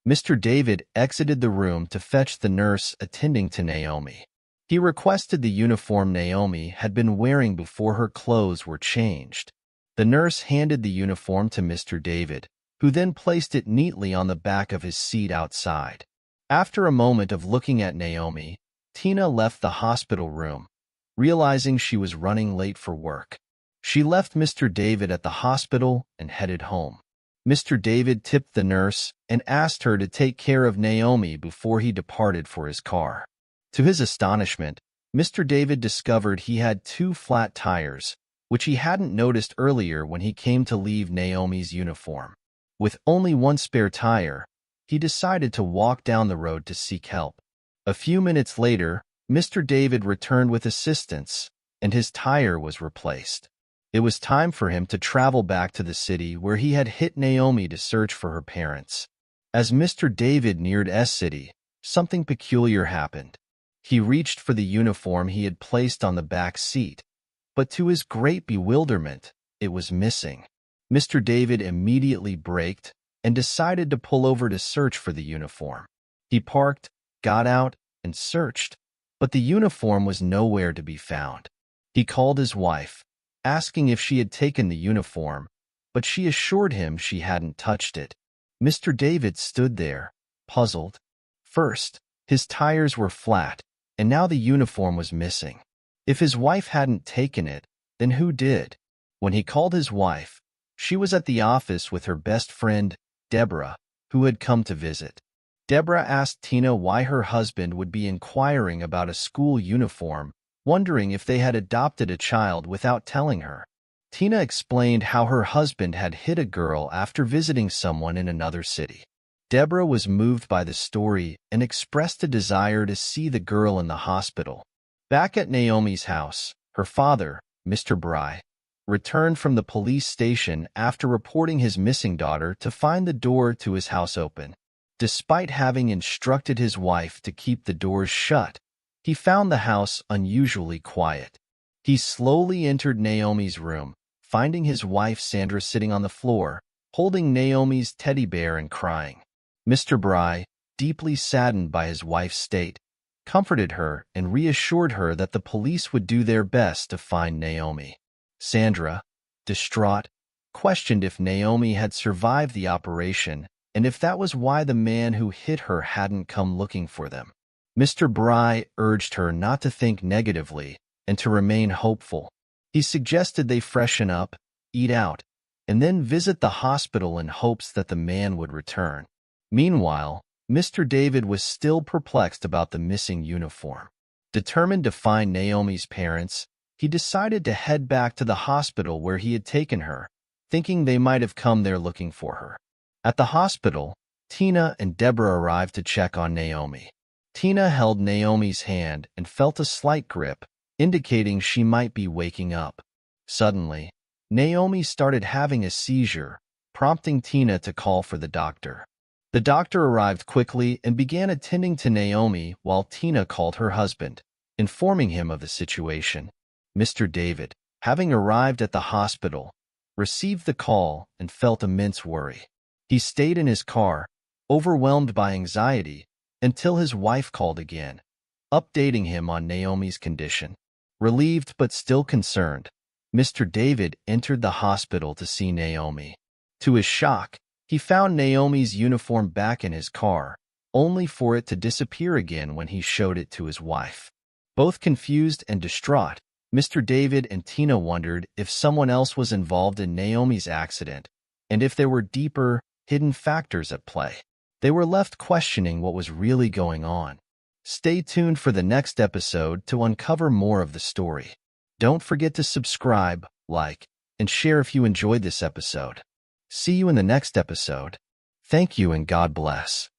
Mr. David exited the room to fetch the nurse attending to Naomi. He requested the uniform Naomi had been wearing before her clothes were changed. The nurse handed the uniform to Mr. David, who then placed it neatly on the back of his seat outside. After a moment of looking at Naomi, Tina left the hospital room, realizing she was running late for work. She left Mr. David at the hospital and headed home. Mr. David tipped the nurse and asked her to take care of Naomi before he departed for his car. To his astonishment, Mr. David discovered he had 2 flat tires, which he hadn't noticed earlier when he came to leave Naomi's uniform. With only 1 spare tire, he decided to walk down the road to seek help. A few minutes later, Mr. David returned with assistance, and his tire was replaced. It was time for him to travel back to the city where he had hit Naomi to search for her parents. As Mr. David neared S City, something peculiar happened. He reached for the uniform he had placed on the back seat, but to his great bewilderment, it was missing. Mr. David immediately braked and decided to pull over to search for the uniform. He parked, got out, and searched, but the uniform was nowhere to be found. He called his wife, asking if she had taken the uniform, but she assured him she hadn't touched it. Mr. David stood there, puzzled. First, his tires were flat, and now the uniform was missing. If his wife hadn't taken it, then who did? When he called his wife, she was at the office with her best friend, Deborah, who had come to visit. Deborah asked Tina why her husband would be inquiring about a school uniform, wondering if they had adopted a child without telling her. Tina explained how her husband had hit a girl after visiting someone in another city. Deborah was moved by the story and expressed a desire to see the girl in the hospital. Back at Naomi's house, her father, Mr. Bry, returned from the police station after reporting his missing daughter to find the door to his house open. Despite having instructed his wife to keep the doors shut, he found the house unusually quiet. He slowly entered Naomi's room, finding his wife Sandra sitting on the floor, holding Naomi's teddy bear and crying. Mr. Bry, deeply saddened by his wife's state, comforted her and reassured her that the police would do their best to find Naomi. Sandra, distraught, questioned if Naomi had survived the operation and if that was why the man who hit her hadn't come looking for them. Mr. Bry urged her not to think negatively and to remain hopeful. He suggested they freshen up, eat out, and then visit the hospital in hopes that the man would return. Meanwhile, Mr. David was still perplexed about the missing uniform. Determined to find Naomi's parents, he decided to head back to the hospital where he had taken her, thinking they might have come there looking for her. At the hospital, Tina and Deborah arrived to check on Naomi. Tina held Naomi's hand and felt a slight grip, indicating she might be waking up. Suddenly, Naomi started having a seizure, prompting Tina to call for the doctor. The doctor arrived quickly and began attending to Naomi while Tina called her husband, informing him of the situation. Mr. David, having arrived at the hospital, received the call and felt immense worry. He stayed in his car, overwhelmed by anxiety, until his wife called again, updating him on Naomi's condition. Relieved but still concerned, Mr. David entered the hospital to see Naomi. To his shock, he found Naomi's uniform back in his car, only for it to disappear again when he showed it to his wife. Both confused and distraught, Mr. David and Tina wondered if someone else was involved in Naomi's accident, and if there were deeper, hidden factors at play. They were left questioning what was really going on. Stay tuned for the next episode to uncover more of the story. Don't forget to subscribe, like, and share if you enjoyed this episode. See you in the next episode. Thank you and God bless.